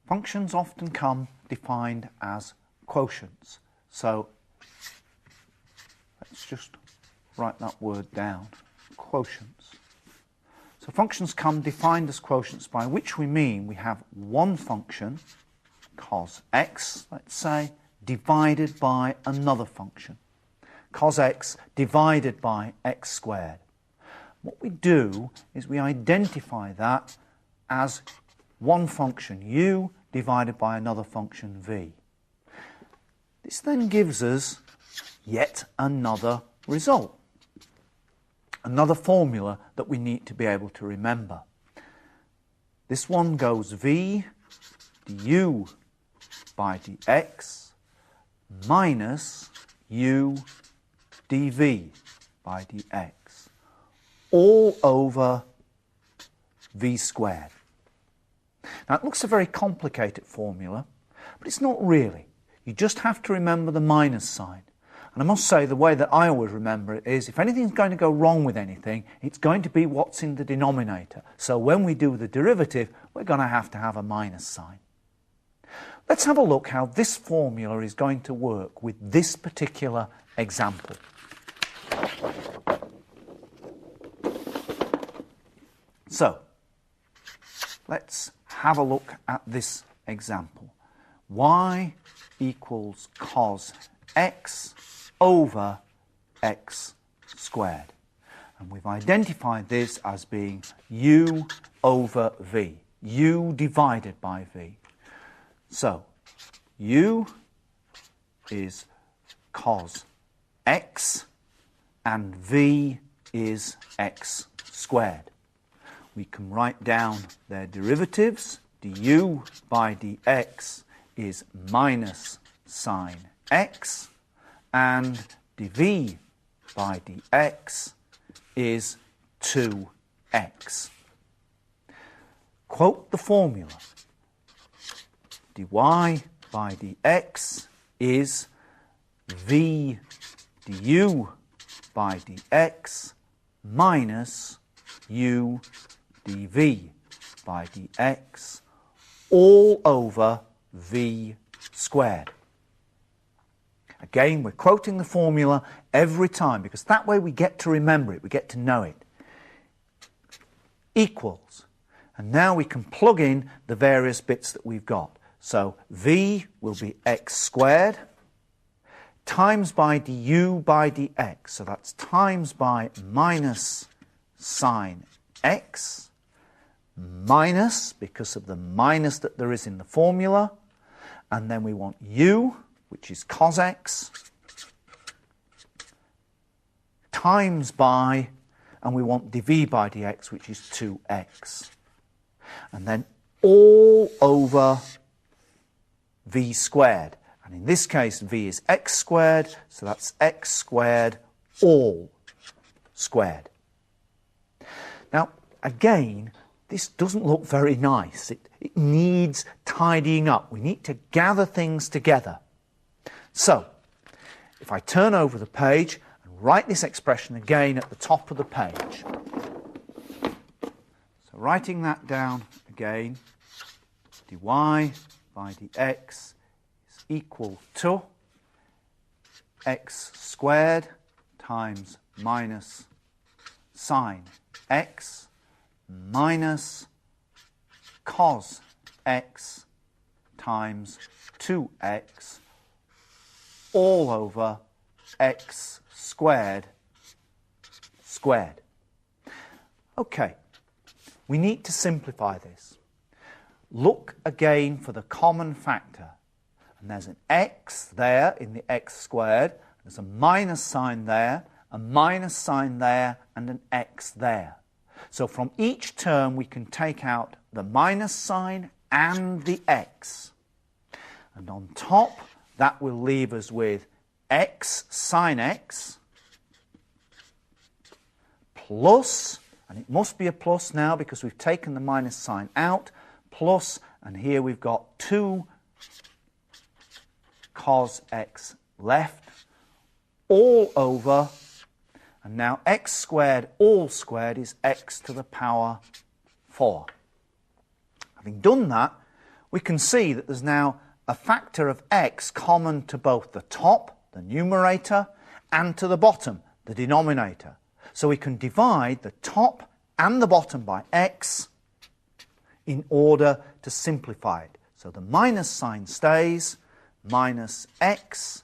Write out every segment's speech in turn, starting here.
Functions often come defined as quotients. So let's just write that word down, quotients. So functions come defined as quotients, by which we mean we have one function, cos x, let's say, divided by another function, cos x divided by x squared. What we do is we identify that as one function u divided by another function v. This then gives us yet another result, another formula that we need to be able to remember. This one goes v du by dx minus u dv by dx, all over v squared. Now, it looks a very complicated formula, but it's not really. You just have to remember the minus sign. And I must say, the way that I always remember it is, if anything's going to go wrong with anything, it's going to be what's in the denominator. So when we do the derivative, we're going to have a minus sign. Let's have a look how this formula is going to work with this particular example. So, let's have a look at this example. Y equals cos x over x squared. And we've identified this as being u over v, u divided by v. So, u is cos x and v is x squared. We can write down their derivatives. Du by dx is minus sine x, and dv by dx is 2x. Quote the formula. Dy by dx is v du by dx minus u dv by dx, all over v squared. Again, we're quoting the formula every time, because that way we get to remember it, we get to know it. Equals. And now we can plug in the various bits that we've got. So v will be x squared times by du by dx. So that's times by minus sine x minus, because of the minus that there is in the formula, and then we want u, which is cos x, times by, and we want dv by dx, which is 2x. And then all over v squared. And in this case, v is x squared, so that's x squared all squared. Now, again, this doesn't look very nice. It needs tidying up. We need to gather things together. So, if I turn over the page and write this expression again at the top of the page. So, writing that down again, dy by dx is equal to x squared times minus sine x minus cos x times 2x all over x squared squared. Okay, we need to simplify this. Look again for the common factor. And there's an x there in the x squared, there's a minus sign there, a minus sign there, and an x there. So from each term we can take out the minus sign and the x. And on top, that will leave us with x sine x plus, and it must be a plus now because we've taken the minus sign out, plus, and here we've got 2 cos x left, all over, and now x squared all squared is x to the power 4. Having done that, we can see that there's now a factor of x common to both the top, the numerator, and to the bottom, the denominator. So we can divide the top and the bottom by x in order to simplify it. So the minus sign stays, minus x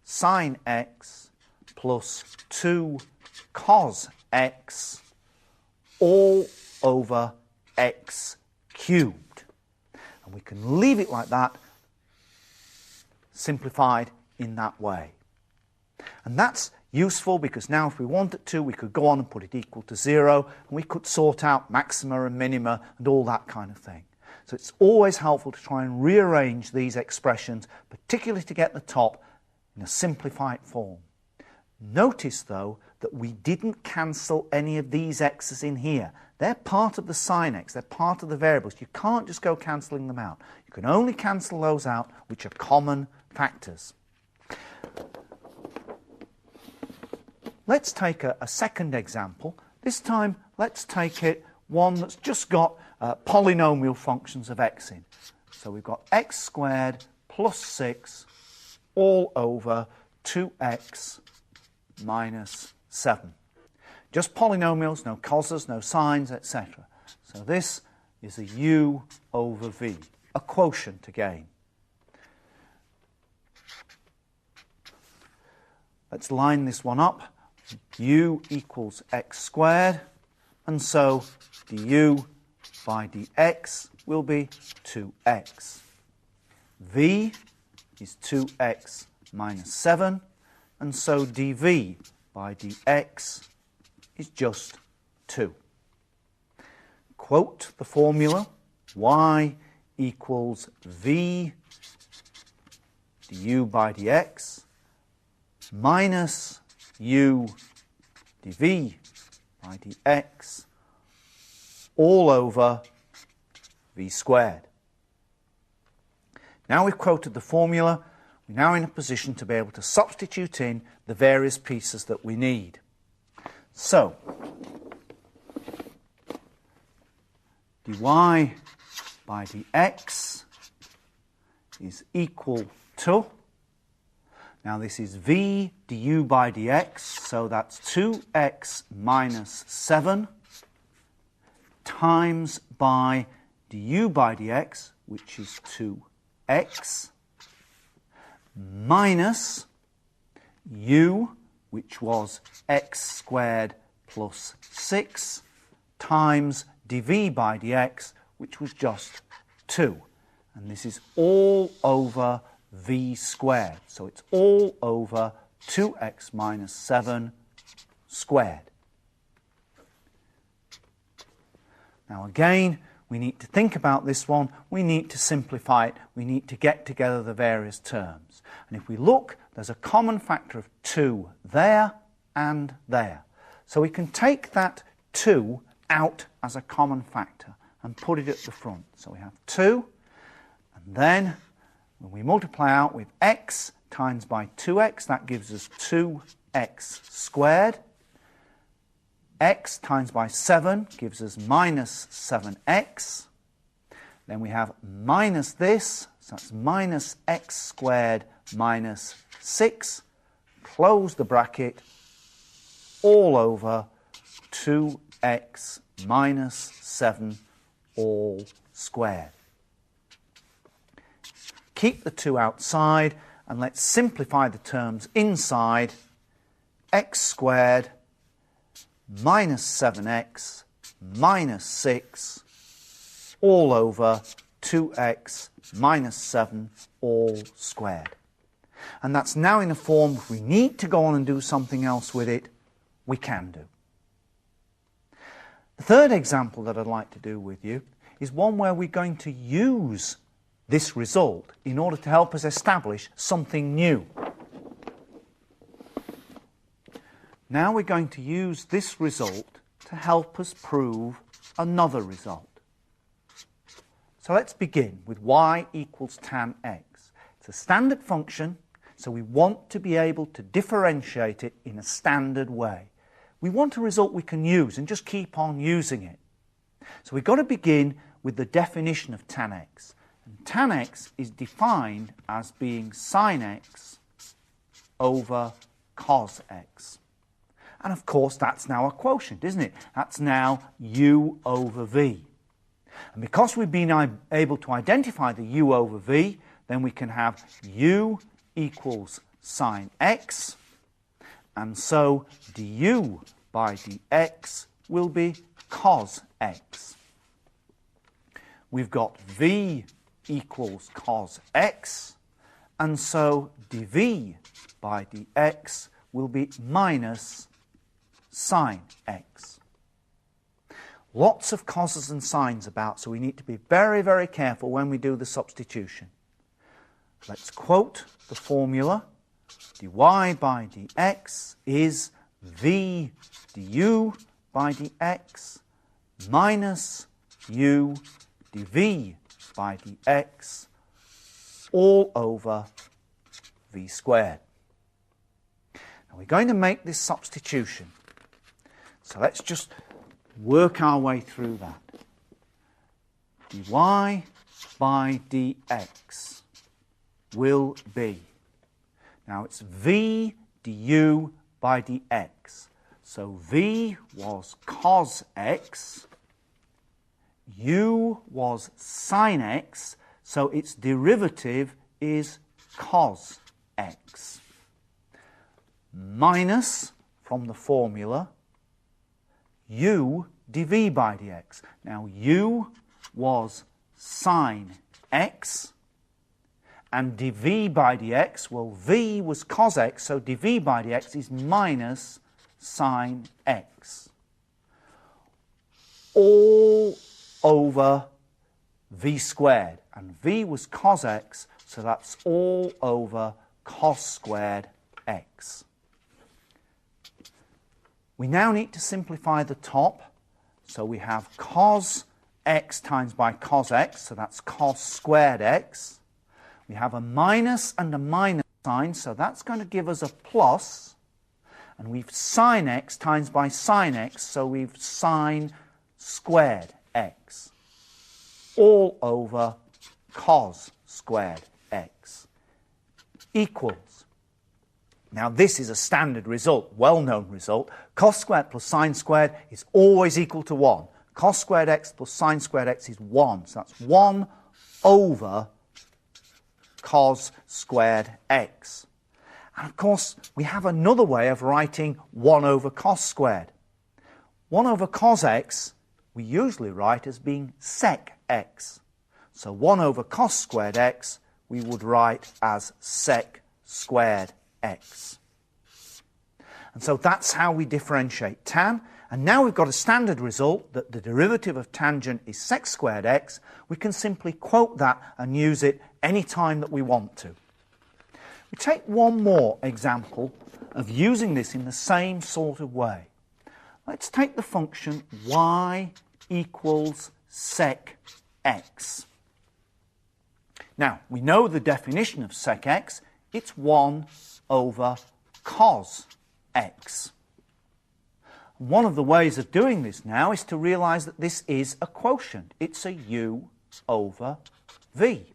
sine x plus 2 cos x all over x cubed. And we can leave it like that, simplified in that way. And that's useful because now if we wanted to, we could go on and put it equal to 0, and we could sort out maxima and minima and all that kind of thing. So it's always helpful to try and rearrange these expressions, particularly to get the top in a simplified form. Notice though that we didn't cancel any of these x's in here. They're part of the sin x, they're part of the variables. You can't just go cancelling them out. You can only cancel those out which are common factors. Let's take a second example. This time let's take it one that's just got polynomial functions of x in. So we've got x squared plus 6 all over 2x minus 7. Just polynomials, no causes, no sines, etc. So this is a u over v, a quotient again. Let's line this one up. U equals x squared, and so du by dx will be 2x. V is 2x minus 7, and so dv by dx is just 2. Quote the formula, y equals v du by dx minus u dv by dx all over v squared. Now we've quoted the formula, we're now in a position to be able to substitute in the various pieces that we need. So, dy by dx is equal to, now this is v du by dx, so that's 2x minus 7 times by du by dx, which is 2x, minus u, which was x squared plus 6, times dv by dx, which was just 2. And this is all over v squared. So it's all over 2x minus 7 squared. Now again, we need to think about this one. We need to simplify it. We need to get together the various terms. And if we look, there's a common factor of 2 there and there. So we can take that 2 out as a common factor and put it at the front. So we have 2, and then when we multiply out with x times by 2x, that gives us 2x squared. X times by 7 gives us minus 7x. Then we have minus this, so that's minus x squared minus 6. Close the bracket, all over 2x minus 7 all squared. Keep the 2 outside, and let's simplify the terms inside. X squared minus 7x minus 6 all over 2x minus 7 all squared. And that's now in a form, if we need to go on and do something else with it, we can do. The third example that I'd like to do with you is one where we're going to use this result in order to help us establish something new. Now we're going to use this result to help us prove another result. So let's begin with y equals tan x. It's a standard function, so we want to be able to differentiate it in a standard way. We want a result we can use and just keep on using it. So we've got to begin with the definition of tan x. And tan x is defined as being sine x over cos x. And of course that's now a quotient, isn't it? That's now u over v. And because we've been able to identify the u over v, then we can have u equals sine x, and so du by dx will be cos x. We've got v equals cos x, and so dv by dx will be minus sine x. Lots of coses and sines about, so we need to be very, very careful when we do the substitution. Let's quote the formula. Dy by dx is v du by dx minus u dv by dx all over v squared. Now we're going to make this substitution. So let's just work our way through that. Dy by dx will be, now it's v du by dx. So v was cos x, u was sine x, so its derivative is cos x. Minus, from the formula, u dv by dx. Now u was sine x, and dv by dx, well, v was cos x, so dv by dx is minus sine x. All over v squared, and v was cos x, so that's all over cos squared x. We now need to simplify the top, so we have cos x times by cos x, so that's cos squared x. We have a minus and a minus sign, so that's going to give us a plus. And we've sine x times by sine x, so we've sine squared x. All over cos squared x equals. Now this is a standard result, well-known result. Cos squared plus sine squared is always equal to 1. Cos squared x plus sine squared x is 1. So that's 1 over cos squared x. And of course, we have another way of writing 1 over cos squared. 1 over cos x, we usually write as being sec x. So 1 over cos squared x, we would write as sec squared x. And so that's how we differentiate tan. And now we've got a standard result that the derivative of tangent is sec squared x. We can simply quote that and use it any time that we want to. We take one more example of using this in the same sort of way. Let's take the function y equals sec x. Now, we know the definition of sec x. It's 1 over cos x. One of the ways of doing this now is to realise that this is a quotient. It's a u over v.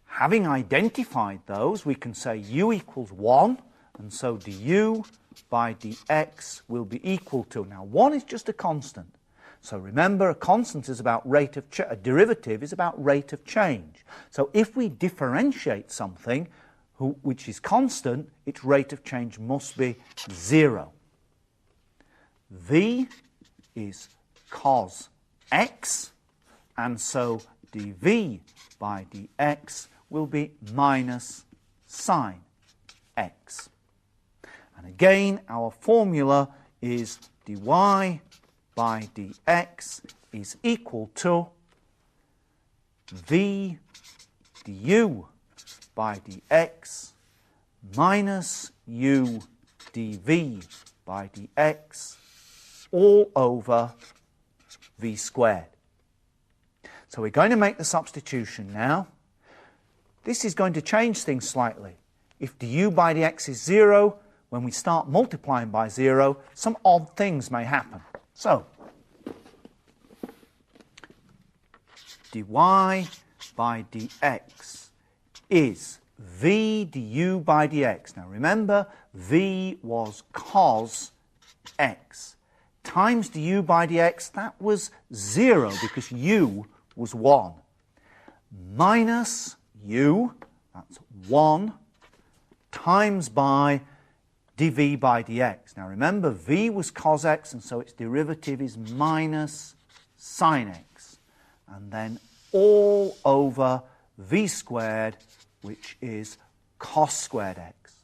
Having identified those, we can say u equals 1, and so du by dx will be equal to, now 1 is just a constant. So remember, a constant is about rate of a derivative is about rate of change. So if we differentiate something which is constant, its rate of change must be 0. V is cos x, and so dv by dx will be minus sine x. And again, our formula is dy by dx is equal to v du by dx minus u dv by dx all over v squared. So we're going to make the substitution now. This is going to change things slightly. If du by dx is 0, when we start multiplying by 0, some odd things may happen. So, dy by dx is v du by dx. Now remember, v was cos x. Times du by dx, that was 0 because u was 1. Minus u, that's 1, times by dv by dx. Now remember, v was cos x, and so its derivative is minus sin x. And then all over v squared, which is cos squared x.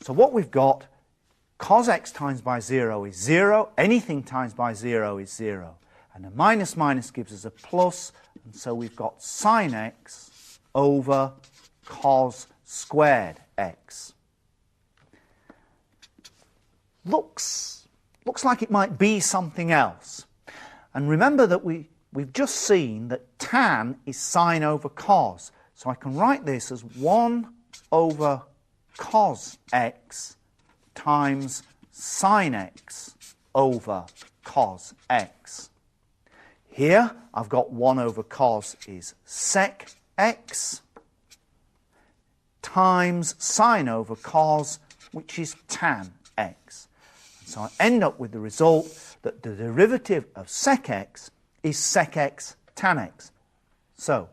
So what we've got, cos x times by 0 is 0. Anything times by 0 is 0. And a minus minus gives us a plus, and so we've got sin x over cos squared x. Looks like it might be something else. And remember that we've just seen that tan is sine over cos. So I can write this as 1 over cos x times sin x over cos x. Here I've got 1 over cos is sec x times sine over cos, which is tan x. So I end up with the result that the derivative of sec x is sec x tan x. So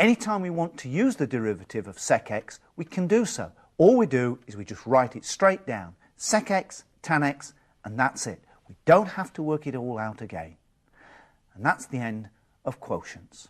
anytime we want to use the derivative of sec x, we can do so. All we do is we just write it straight down. Sec x, tan x, and that's it. We don't have to work it all out again. And that's the end of quotients.